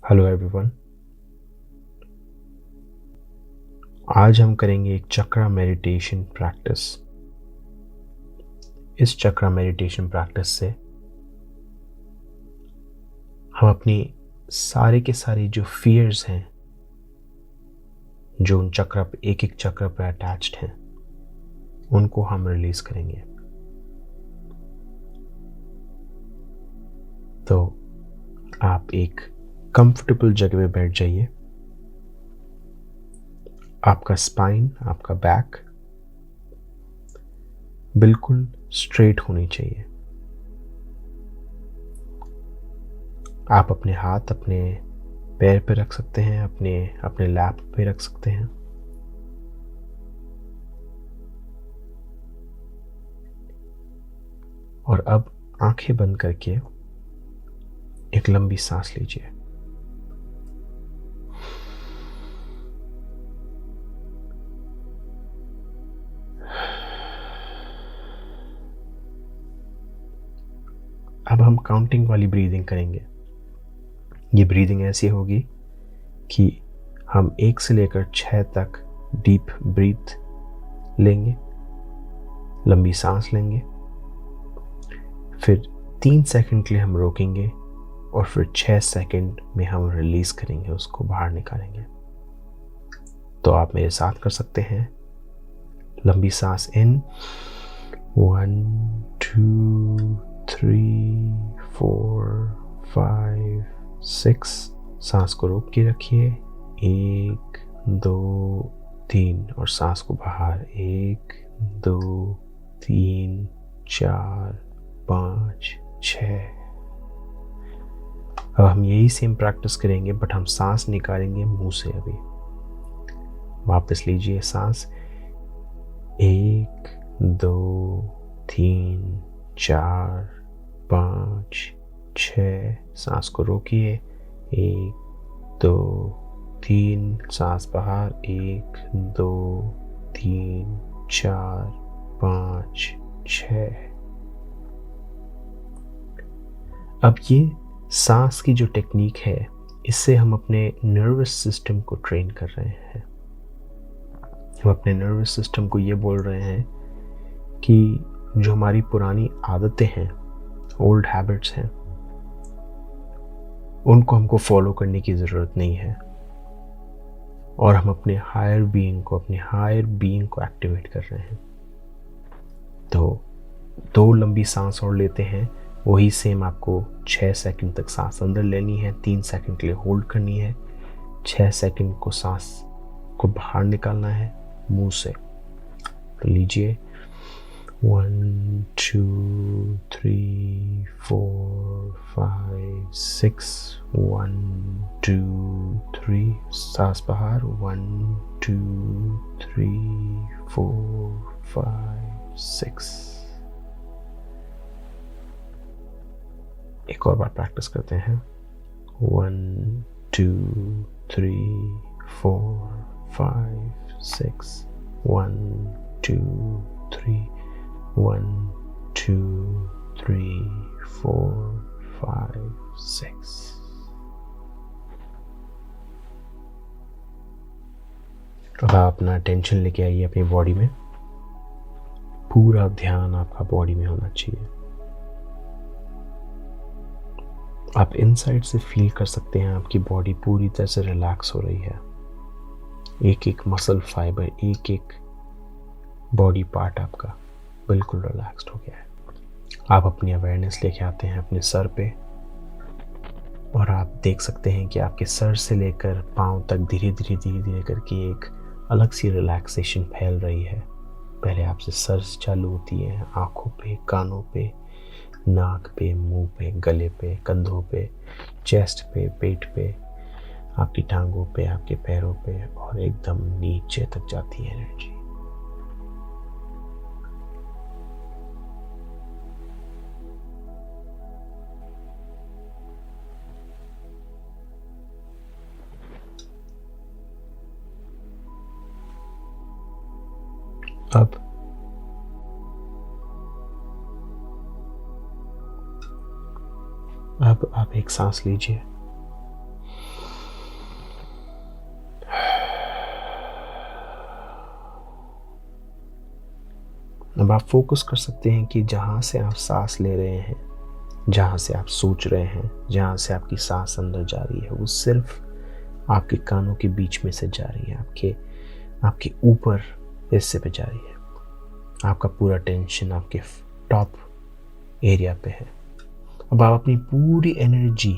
Hello everyone. आज हम करेंगे एक चक्रा मेडिटेशन प्रैक्टिस। इस चक्रा मेडिटेशन प्रैक्टिस से हम अपनी सारे के सारे जो फियर्स हैं, जो उन चक्र पे एक एक चक्र पर अटैच्ड हैं, उनको हम रिलीज करेंगे। तो आप एक कंफर्टेबल जगह में बैठ जाइए। आपका स्पाइन, आपका बैक बिल्कुल स्ट्रेट होनी चाहिए। आप अपने हाथ अपने पैर पे रख सकते हैं, अपने अपने लैप पे रख सकते हैं। और अब आंखें बंद करके एक लंबी सांस लीजिए। अब हम काउंटिंग वाली ब्रीदिंग करेंगे। ये ब्रीदिंग ऐसी होगी कि हम 1 से लेकर 6 तक डीप ब्रीथ लेंगे, लंबी सांस लेंगे, फिर 3 सेकंड के लिए हम रोकेंगे और फिर 6 सेकंड में हम रिलीज करेंगे, उसको बाहर निकालेंगे। तो आप मेरे साथ कर सकते हैं। लंबी सांस इन, 1 2 3 4 5 6। सांस को रोक के रखिए, 1 2 3, और सांस को बाहर, 1 2 3 4 5 6। अब हम यही सेम प्रैक्टिस करेंगे, बट हम सांस निकालेंगे मुंह से। अभी वापस लीजिए सांस, 1 2 3 4 5 6। सांस को रोकिए, 1 2 3, सांस बाहर, 1 2 3 4 5 6। अब ये सांस की जो टेक्निक है, इससे हम अपने नर्वस सिस्टम को ट्रेन कर रहे हैं। हम अपने नर्वस सिस्टम को ये बोल रहे हैं कि जो हमारी पुरानी आदतें हैं, ओल्ड हैबिट्स हैं, उनको हमको फॉलो करने की ज़रूरत नहीं है, और हम अपने हायर बीइंग को एक्टिवेट कर रहे हैं। तो 2 लंबी सांस और लेते हैं। वही सेम आपको 6 सेकंड तक सांस अंदर लेनी है, 3 सेकंड के लिए होल्ड करनी है, 6 सेकंड को सांस को बाहर निकालना है मुंह से। तो लीजिए, 1 2 3 4 5 6, 1 2 3, सांस बाहर, 1 2 3 4 5 6। एक और बार प्रैक्टिस करते हैं, 1 2 3 4 5 6, 1 2 3, 1 2 3 4 5 6। अब आप अपना अटेंशन लेके आइए अपनी बॉडी में। पूरा ध्यान आपका बॉडी में होना चाहिए। आप इनसाइड से फील कर सकते हैं आपकी बॉडी पूरी तरह से रिलैक्स हो रही है। एक एक मसल फाइबर, एक एक बॉडी पार्ट आपका बिल्कुल रिलैक्स्ड हो गया है। आप अपनी अवेयरनेस लेके आते हैं अपने सर पे, और आप देख सकते हैं कि आपके सर से लेकर पाँव तक धीरे धीरे करके एक अलग सी रिलैक्सेशन फैल रही है। पहले आपसे सर से चालू होती है, आँखों पे, कानों पे, नाक पे, मुंह पे, गले पे, कंधों पे, चेस्ट पे, पेट पे, आपकी टांगों पे, आपके पैरों पे, और एकदम नीचे तक जाती है एनर्जी। अब आप एक सांस लीजिए, अब आप फोकस कर सकते हैं कि जहाँ से आप सांस ले रहे हैं, जहाँ से आप सोच रहे हैं, जहाँ से आपकी सांस अंदर जा रही है, वो सिर्फ आपके कानों के बीच में से जा रही है, आपके ऊपर हिस्से पे जा रही है। आपका पूरा टेंशन आपके टॉप एरिया पे है। अब आप अपनी पूरी एनर्जी,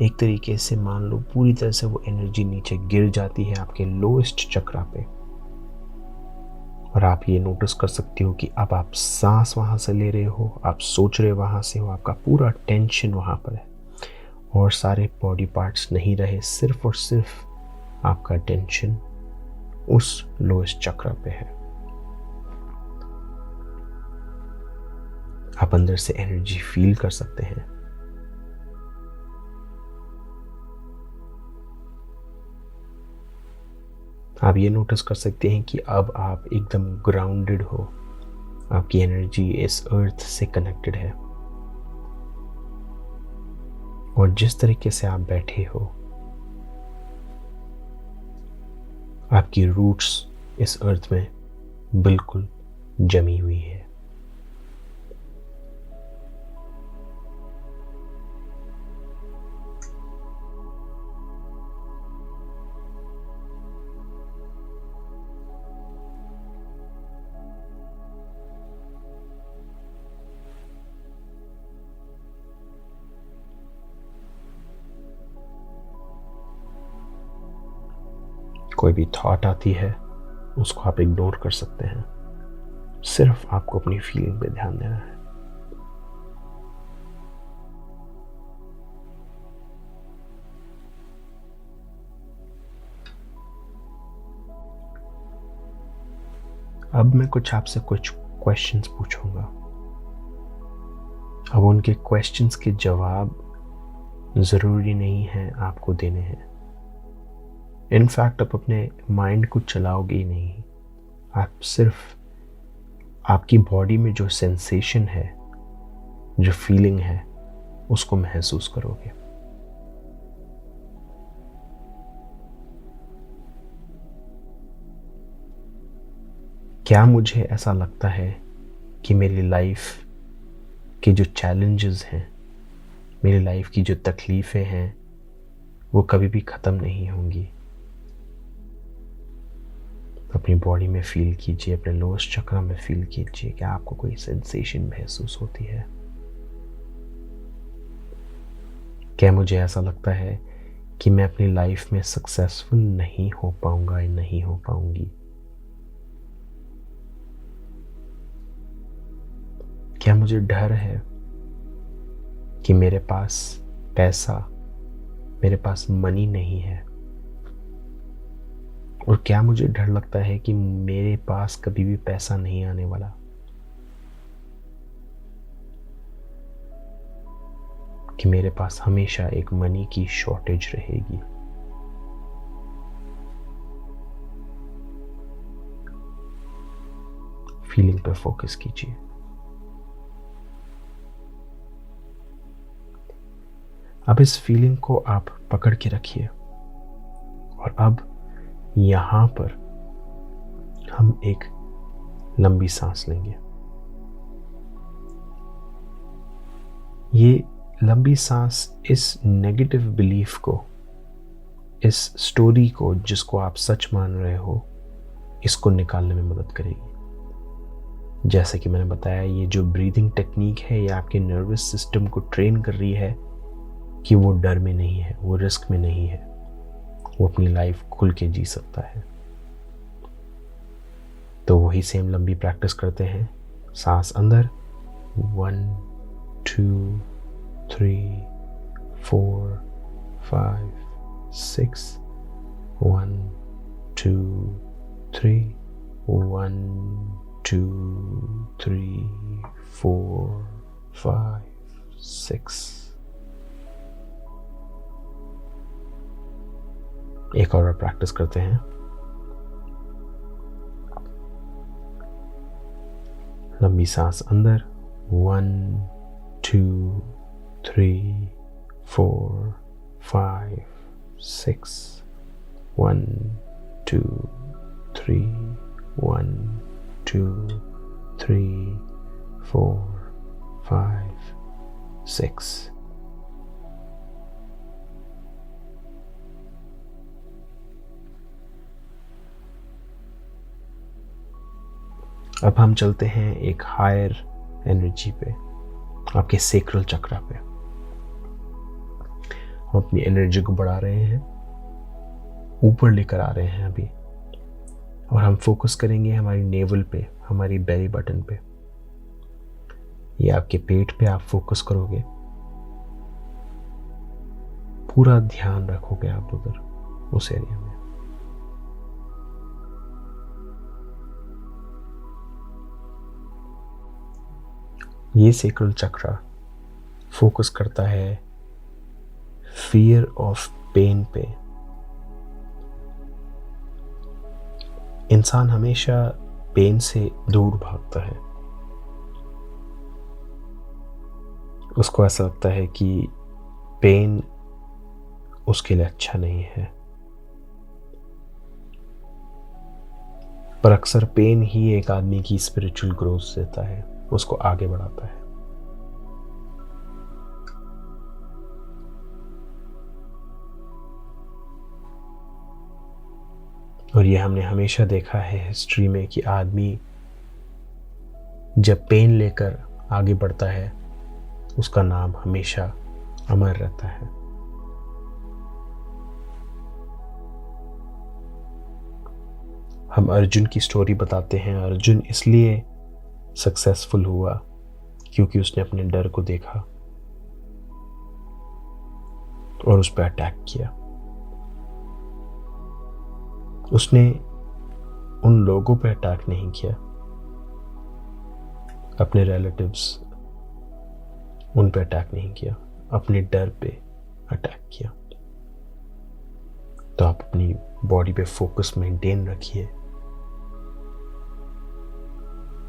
एक तरीके से मान लो पूरी तरह से वो एनर्जी नीचे गिर जाती है आपके लोएस्ट चक्रा पे, और आप ये नोटिस कर सकते हो कि अब आप सांस वहां से ले रहे हो, आप सोच रहे वहां से हो, आपका पूरा टेंशन वहां पर है और सारे बॉडी पार्ट्स नहीं रहे, सिर्फ और सिर्फ आपका टेंशन उस लोएस्ट चक्र पे है। आप अंदर से एनर्जी फील कर सकते हैं। आप ये नोटिस कर सकते हैं कि अब आप एकदम ग्राउंडेड हो, आपकी एनर्जी इस अर्थ से कनेक्टेड है, और जिस तरीके से आप बैठे हो, आपकी रूट्स इस अर्थ में बिल्कुल जमी हुई है। कोई भी थॉट आती है उसको आप इग्नोर कर सकते हैं, सिर्फ आपको अपनी फीलिंग पे ध्यान देना है। अब मैं आपसे कुछ क्वेश्चंस पूछूंगा। अब उनके क्वेश्चंस के जवाब जरूरी नहीं है आपको देने हैं। इनफैक्ट आप अपने माइंड को चलाओगे ही नहीं, आप सिर्फ आपकी बॉडी में जो सेंसेशन है, जो फीलिंग है, उसको महसूस करोगे। क्या मुझे ऐसा लगता है कि मेरी लाइफ के जो चैलेंजेस हैं, मेरी लाइफ की जो तकलीफ़ें हैं, वो कभी भी ख़त्म नहीं होंगी? अपनी बॉडी में फील कीजिए, अपने लोएस्ट चक्र में फील कीजिए कि आपको कोई सेंसेशन महसूस होती है। क्या मुझे ऐसा लगता है कि मैं अपनी लाइफ में सक्सेसफुल नहीं हो पाऊंगा या नहीं हो पाऊंगी? क्या मुझे डर है कि मेरे पास पैसा, मेरे पास मनी नहीं है? और क्या मुझे डर लगता है कि मेरे पास कभी भी पैसा नहीं आने वाला? कि मेरे पास हमेशा एक मनी की शॉर्टेज रहेगी? फीलिंग पे फोकस कीजिए। अब इस फीलिंग को आप पकड़ के रखिए, और अब यहां पर हम एक लंबी सांस लेंगे। ये लंबी सांस इस नेगेटिव बिलीफ को, इस स्टोरी को जिसको आप सच मान रहे हो, इसको निकालने में मदद करेगी। जैसे कि मैंने बताया, ये जो ब्रीदिंग टेक्निक है, ये आपके नर्वस सिस्टम को ट्रेन कर रही है कि वो डर में नहीं है, वो रिस्क में नहीं है, वो अपनी लाइफ खुल के जी सकता है। तो वही सेम लंबी प्रैक्टिस करते हैं। सांस अंदर, 1 2 3 4 5 6, 1 2 3, 1 2 3 4 5 6। एक और प्रैक्टिस करते हैं। लंबी सांस अंदर, 1 2 3 4 5 6, 1 2 3 1 2 3, 4, 5, 6. अब हम चलते हैं एक हायर एनर्जी पे, आपके सेक्रल चक्रा पे। हम अपनी एनर्जी को बढ़ा रहे हैं, ऊपर लेकर आ रहे हैं अभी, और हम फोकस करेंगे हमारी नेवल पे, हमारी बेली बटन पे। ये आपके पेट पे आप फोकस करोगे, पूरा ध्यान रखोगे आप उधर, उस एरिया में। ये सेक्रल चक्रा फोकस करता है फियर ऑफ पेन पे। इंसान हमेशा पेन से दूर भागता है। उसको ऐसा लगता है कि पेन उसके लिए अच्छा नहीं है, पर अक्सर पेन ही एक आदमी की स्पिरिचुअल ग्रोथ देता है, उसको आगे बढ़ाता है। और ये हमने हमेशा देखा है हिस्ट्री में कि आदमी जब पेन लेकर आगे बढ़ता है, उसका नाम हमेशा अमर रहता है। हम अर्जुन की स्टोरी बताते हैं। अर्जुन इसलिए सक्सेसफुल हुआ क्योंकि उसने अपने डर को देखा और उस पर अटैक किया। उसने उन लोगों पे अटैक नहीं किया, अपने रिलेटिव्स, उन पे अटैक नहीं किया, अपने डर पे अटैक किया। तो आप अपनी बॉडी पे फोकस मेंटेन रखिए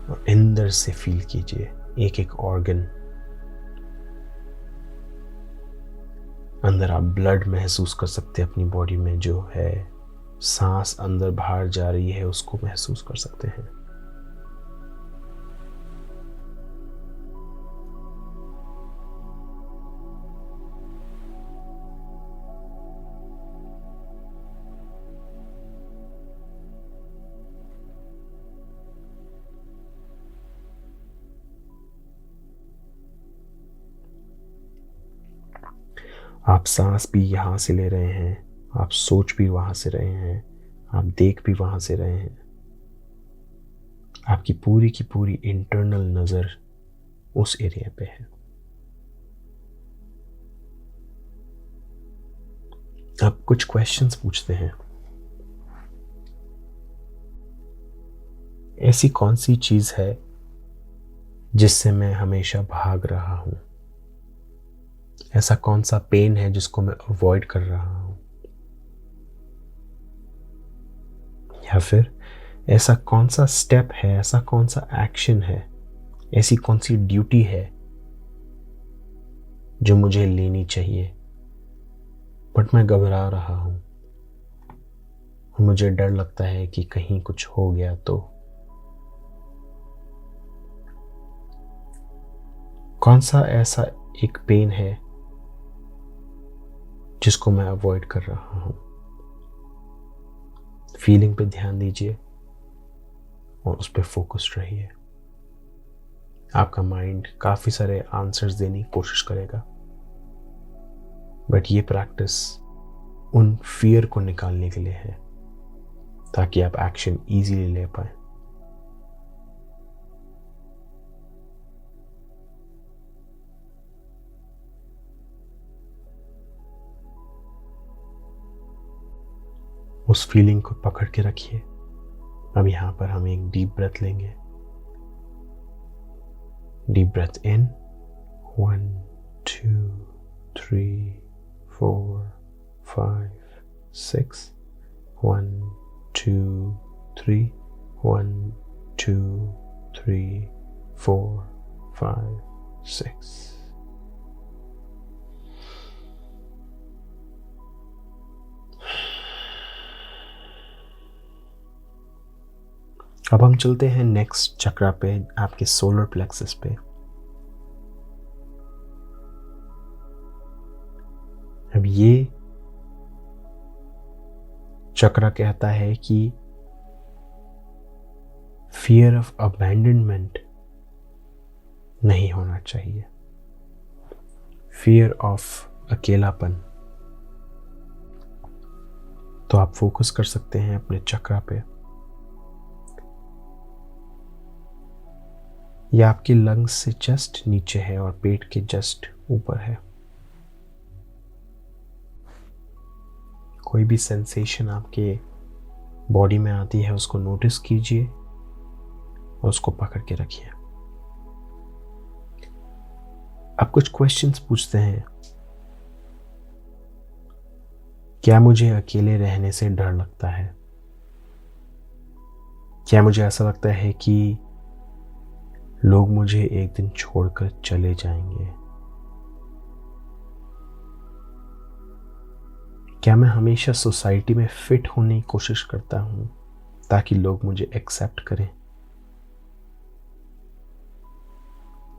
और अंदर से फील कीजिए एक एक ऑर्गन। अंदर आप ब्लड महसूस कर सकते हैं अपनी बॉडी में, जो है सांस अंदर बाहर जा रही है उसको महसूस कर सकते हैं। आप सांस भी यहां से ले रहे हैं, आप सोच भी वहां से रहे हैं, आप देख भी वहां से रहे हैं। आपकी पूरी की पूरी इंटरनल नजर उस एरिया पे है। अब कुछ क्वेश्चंस पूछते हैं। ऐसी कौन सी चीज है जिससे मैं हमेशा भाग रहा हूं? ऐसा कौन सा पेन है जिसको मैं अवॉइड कर रहा हूं? या फिर ऐसा कौन सा स्टेप है, ऐसा कौन सा एक्शन है, ऐसी कौन सी ड्यूटी है जो मुझे लेनी चाहिए बट मैं घबरा रहा हूं और मुझे डर लगता है कि कहीं कुछ हो गया तो? कौन सा ऐसा एक पेन है जिसको मैं अवॉइड कर रहा हूं? फीलिंग पे ध्यान दीजिए और उस पर फोकस्ड रहिए। आपका माइंड काफी सारे आंसर्स देने की कोशिश करेगा, बट ये प्रैक्टिस उन फियर को निकालने के लिए है ताकि आप एक्शन इजीली ले पाए। उस फीलिंग को पकड़ के रखिए। अब यहां पर हम एक डीप ब्रेथ लेंगे। Deep breath in, 1 2 3 4 5 6, 1 2 3, 1 2 3 4 5 6। अब हम चलते हैं नेक्स्ट चक्रा पे, आपके सोलर प्लेक्सस पे। अब ये चक्र कहता है कि फियर ऑफ अबैंडनमेंट नहीं होना चाहिए, फियर ऑफ अकेलापन। तो आप फोकस कर सकते हैं अपने चक्र पे। यह आपके लंग्स से जस्ट नीचे है और पेट के जस्ट ऊपर है। कोई भी सेंसेशन आपके बॉडी में आती है उसको नोटिस कीजिए और उसको पकड़ के रखिए। आप कुछ क्वेश्चंस पूछते हैं। क्या मुझे अकेले रहने से डर लगता है? क्या मुझे ऐसा लगता है कि लोग मुझे एक दिन छोड़कर चले जाएंगे? क्या मैं हमेशा सोसाइटी में फिट होने की कोशिश करता हूं ताकि लोग मुझे एक्सेप्ट करें?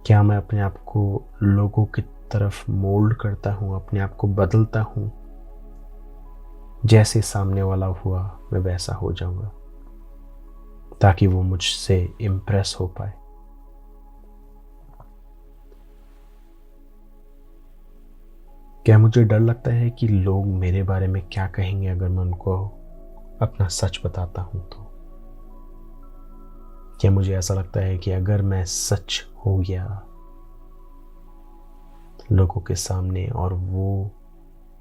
क्या मैं अपने आप को लोगों की तरफ मोल्ड करता हूं, अपने आप को बदलता हूं, जैसे सामने वाला हुआ मैं वैसा हो जाऊंगा ताकि वो मुझसे इम्प्रेस हो पाए? क्या मुझे डर लगता है कि लोग मेरे बारे में क्या कहेंगे अगर मैं उनको अपना सच बताता हूं तो? क्या मुझे ऐसा लगता है कि अगर मैं सच हो गया लोगों के सामने और वो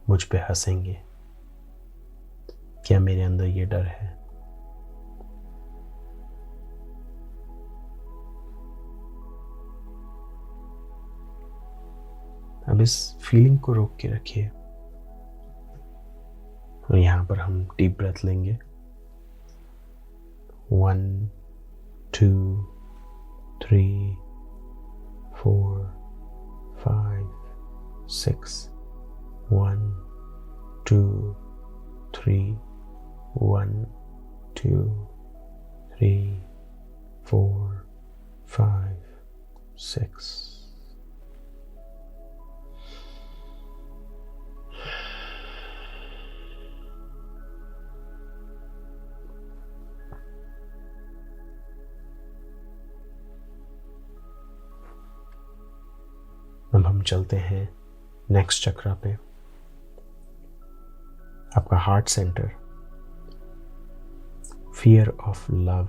मुझ पे हंसेंगे? क्या मेरे अंदर ये डर है? अब इस फीलिंग को रोक के रखिए और यहां पर हम डीप ब्रेथ लेंगे। 1 2 3 4 5 6 1 2 3 1 2 3 4 5 6। अब हम चलते हैं नेक्स्ट चक्रा पे, आपका heart centre, fear of love.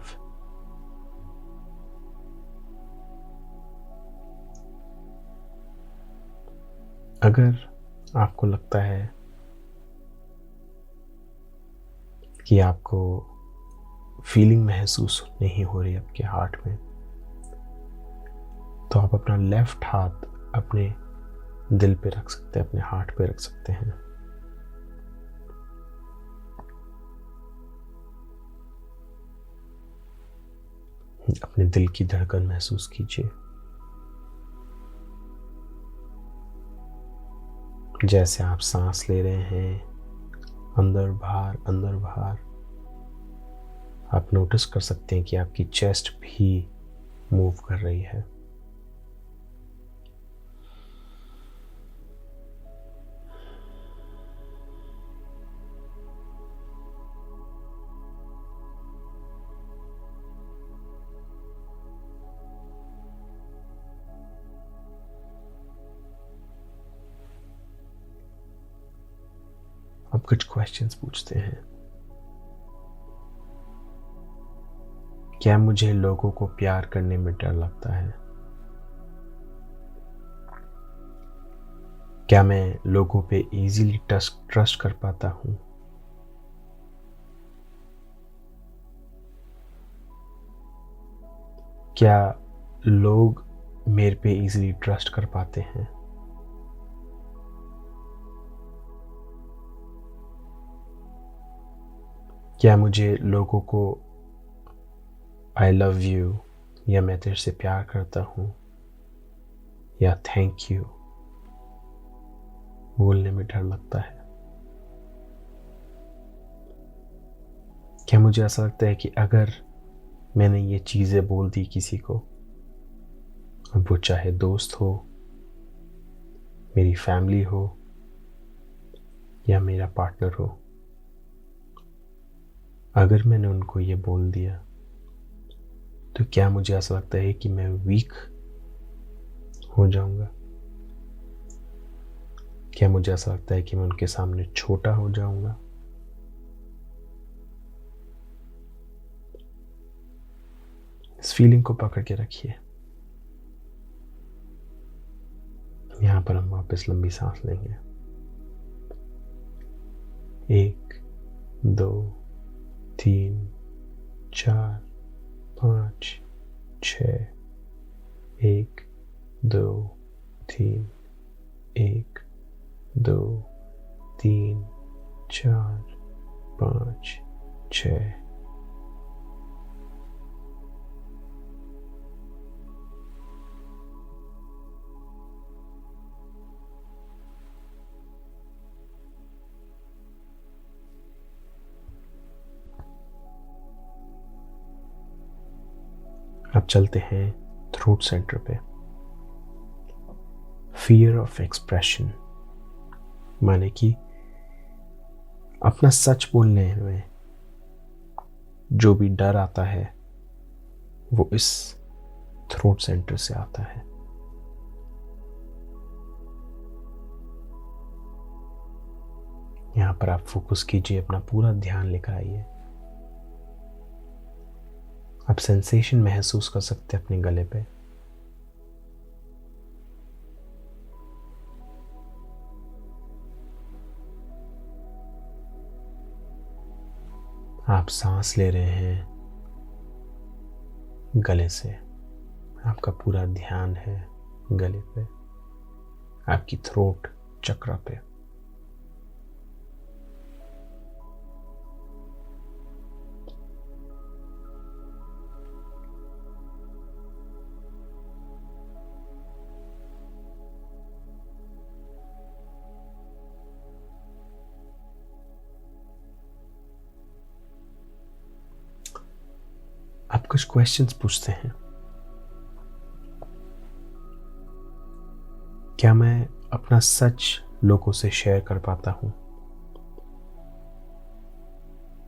अगर आपको लगता है कि आपको फीलिंग महसूस नहीं हो रही आपके हार्ट में, तो आप अपना लेफ्ट हाथ अपने दिल पे रख सकते हैं, अपने हार्ट पे रख सकते हैं। अपने दिल की धड़कन महसूस कीजिए, जैसे आप सांस ले रहे हैं, अंदर बाहर अंदर बाहर। आप नोटिस कर सकते हैं कि आपकी चेस्ट भी मूव कर रही है। अब कुछ क्वेश्चंस पूछते हैं। क्या मुझे लोगों को प्यार करने में डर लगता है? क्या मैं लोगों पे इजीली ट्रस्ट कर पाता हूं? क्या लोग मेरे पे इजीली ट्रस्ट कर पाते हैं? क्या मुझे लोगों को आई लव यू या मैं तेरे से प्यार करता हूं या थैंक यू बोलने में डर लगता है? क्या मुझे ऐसा लगता है कि अगर मैंने ये चीज़ें बोल दी किसी को, अब वो चाहे दोस्त हो, मेरी फैमिली हो या मेरा पार्टनर हो, अगर मैंने उनको ये बोल दिया तो क्या मुझे ऐसा लगता है कि मैं वीक हो जाऊंगा? क्या मुझे ऐसा लगता है कि मैं उनके सामने छोटा हो जाऊंगा? इस फीलिंग को पकड़ के रखिए। यहां पर हम वापस लंबी सांस लेंगे। 1, 2, 3, 4, 5, 6, 1, 2, 3, 1, 2, 3, 4, 5, 6। अब चलते हैं थ्रोट सेंटर पे। फियर ऑफ एक्सप्रेशन, माने कि अपना सच बोलने में जो भी डर आता है वो इस थ्रोट सेंटर से आता है। यहां पर आप फोकस कीजिए, अपना पूरा ध्यान लेकर आइए। आप सेंसेशन महसूस कर सकते हैं अपने गले पे। आप सांस ले रहे हैं गले से, आपका पूरा ध्यान है गले पे, आपकी थ्रोट चक्र पे। आप कुछ क्वेश्चंस पूछते हैं। क्या मैं अपना सच लोगों से शेयर कर पाता हूं?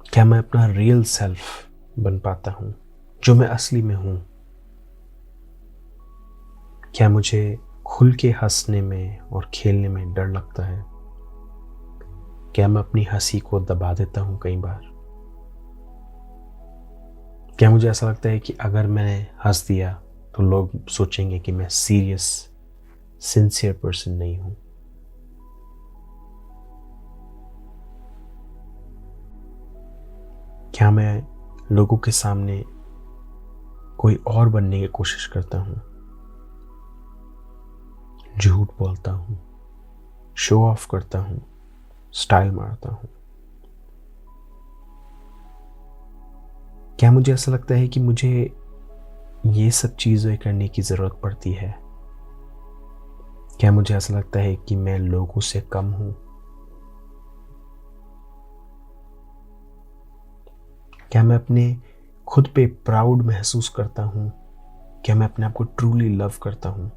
क्या मैं अपना रियल सेल्फ बन पाता हूं, जो मैं असली में हूं? क्या मुझे खुल के हंसने में और खेलने में डर लगता है? क्या मैं अपनी हंसी को दबा देता हूं कई बार? क्या मुझे ऐसा लगता है कि अगर मैंने हंस दिया तो लोग सोचेंगे कि मैं सीरियस सिंसियर पर्सन नहीं हूं? क्या मैं लोगों के सामने कोई और बनने की कोशिश करता हूं, झूठ बोलता हूं, शो ऑफ करता हूं, स्टाइल मारता हूं? क्या मुझे ऐसा लगता है कि मुझे ये सब चीजें करने की जरूरत पड़ती है? क्या मुझे ऐसा लगता है कि मैं लोगों से कम हूं? क्या मैं अपने खुद पे प्राउड महसूस करता हूं? क्या मैं अपने आप को ट्रूली लव करता हूं?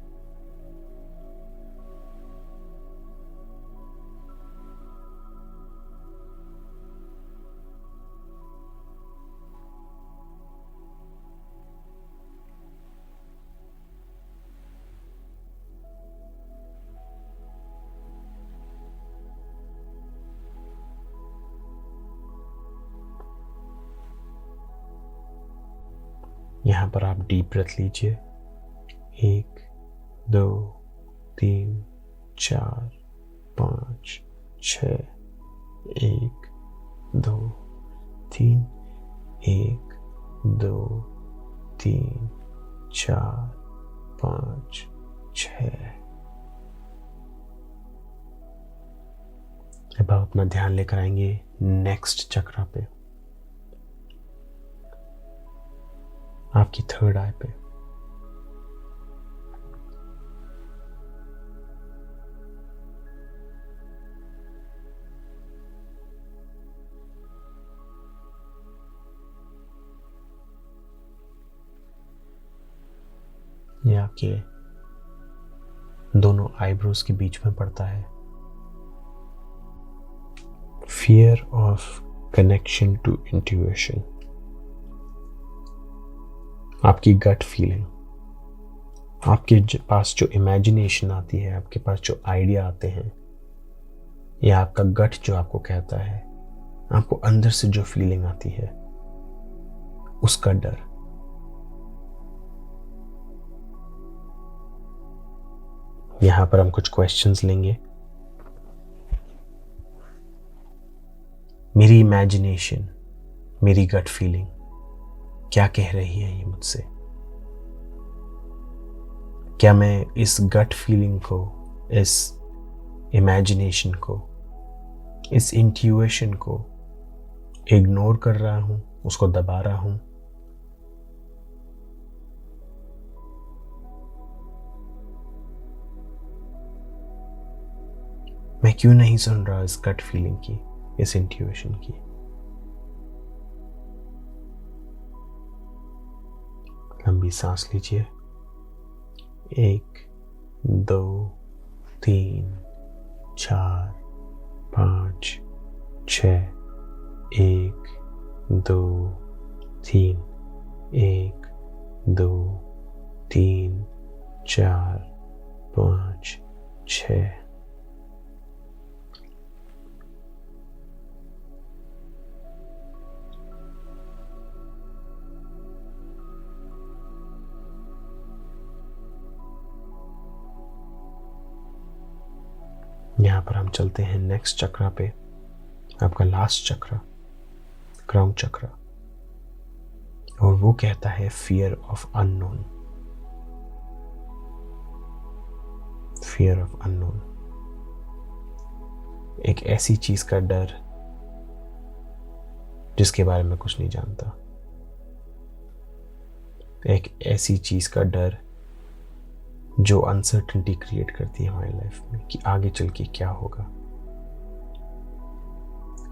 यहां पर आप डीप ब्रेथ लीजिए। 1, 2, 3, 4, 5, 6, 1, 2, 3, 1, 2, 3, 4, 5, 6। अब आप अपना ध्यान लेकर आएंगे नेक्स्ट चक्र पे, आपकी थर्ड आई पे। ये आपके दोनों आईब्रोज के बीच में पड़ता है। Fear of connection to intuition, आपकी गट फीलिंग, आपके पास जो इमेजिनेशन आती है, आपके पास जो आइडिया आते हैं, या आपका गट जो आपको कहता है, आपको अंदर से जो फीलिंग आती है, उसका डर। यहां पर हम कुछ क्वेश्चंस लेंगे। मेरी इमेजिनेशन, मेरी गट फीलिंग क्या कह रही है ये मुझसे? क्या मैं इस गट फीलिंग को, इस इमेजिनेशन को, इस इंट्यूशन को इग्नोर कर रहा हूं, उसको दबा रहा हूं? मैं क्यों नहीं सुन रहा इस गट फीलिंग की, इस इंट्यूशन की? लंबी सांस लीजिए। 1 2 3 4 5 6। 1 2 3 1 2 3 4 5 6। यहाँ पर हम चलते हैं नेक्स्ट चक्रा पे, आपका लास्ट चक्रा, क्राउन चक्रा, और वो कहता है fear of unknown. Fear of unknown, एक ऐसी चीज का डर जिसके बारे में कुछ नहीं जानता, एक ऐसी चीज का डर जो अनसर्टेनिटी क्रिएट करती है हमारी लाइफ में कि आगे चल के क्या होगा।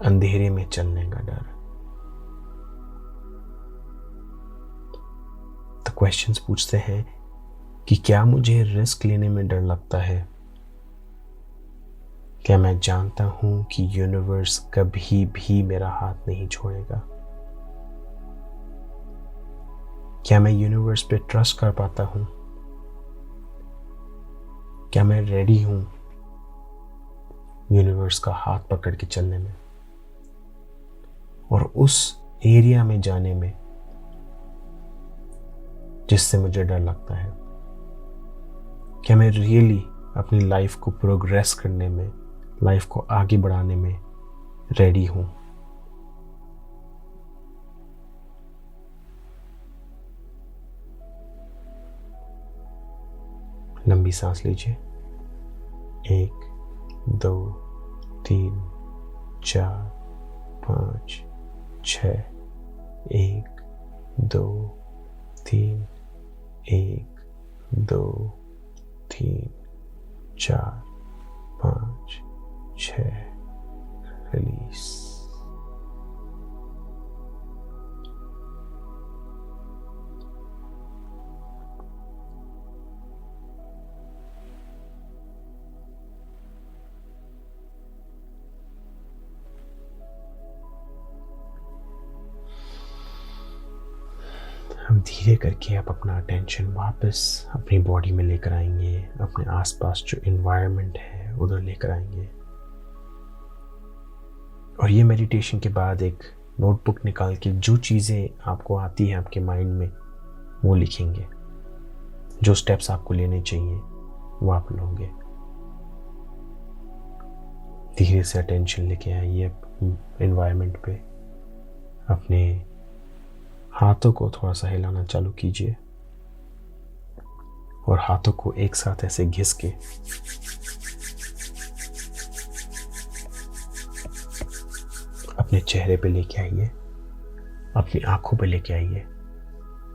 अंधेरे में चलने का डर। तो क्वेश्चंस पूछते हैं कि क्या मुझे रिस्क लेने में डर लगता है? क्या मैं जानता हूं कि यूनिवर्स कभी भी मेरा हाथ नहीं छोड़ेगा? क्या मैं यूनिवर्स पे ट्रस्ट कर पाता हूं? क्या मैं रेडी हूं यूनिवर्स का हाथ पकड़ के चलने में और उस एरिया में जाने में जिससे मुझे डर लगता है? क्या मैं रियली अपनी लाइफ को प्रोग्रेस करने में, लाइफ को आगे बढ़ाने में रेडी हूं? लंबी सांस लीजिए। 1 2 3 4 5 6। 1 2 3 1 2 3 4 5 6। रिलीज। हम धीरे करके अब अपना अटेंशन वापस अपनी बॉडी में लेकर आएंगे, अपने आसपास जो एनवायरनमेंट है उधर लेकर आएंगे। और ये मेडिटेशन के बाद एक नोटबुक निकाल के जो चीज़ें आपको आती हैं आपके माइंड में वो लिखेंगे। जो स्टेप्स आपको लेने चाहिए वो आप लोगे। धीरे से अटेंशन लेके आइए एनवायरनमेंट पे। अपने हाथों को थोड़ा सा हिलाना चालू कीजिए और हाथों को एक साथ ऐसे घिस के अपने चेहरे पे लेके आइए, अपनी आंखों पे लेके आइए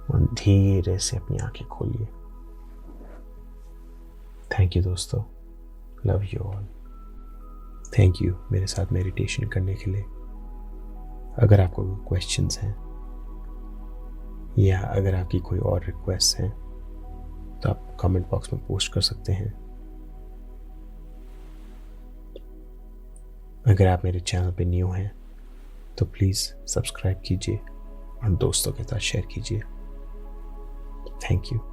और धीरे से अपनी आंखें खोलिए। थैंक यू दोस्तों, love you all. Thank you मेरे साथ मेडिटेशन करने के लिए। अगर आपको कोई क्वेश्चंस हैं या अगर आपकी कोई और रिक्वेस्ट है तो आप कमेंट बॉक्स में पोस्ट कर सकते हैं। अगर आप मेरे चैनल पे न्यू हैं तो प्लीज़ सब्सक्राइब कीजिए और दोस्तों के साथ शेयर कीजिए। Thank you.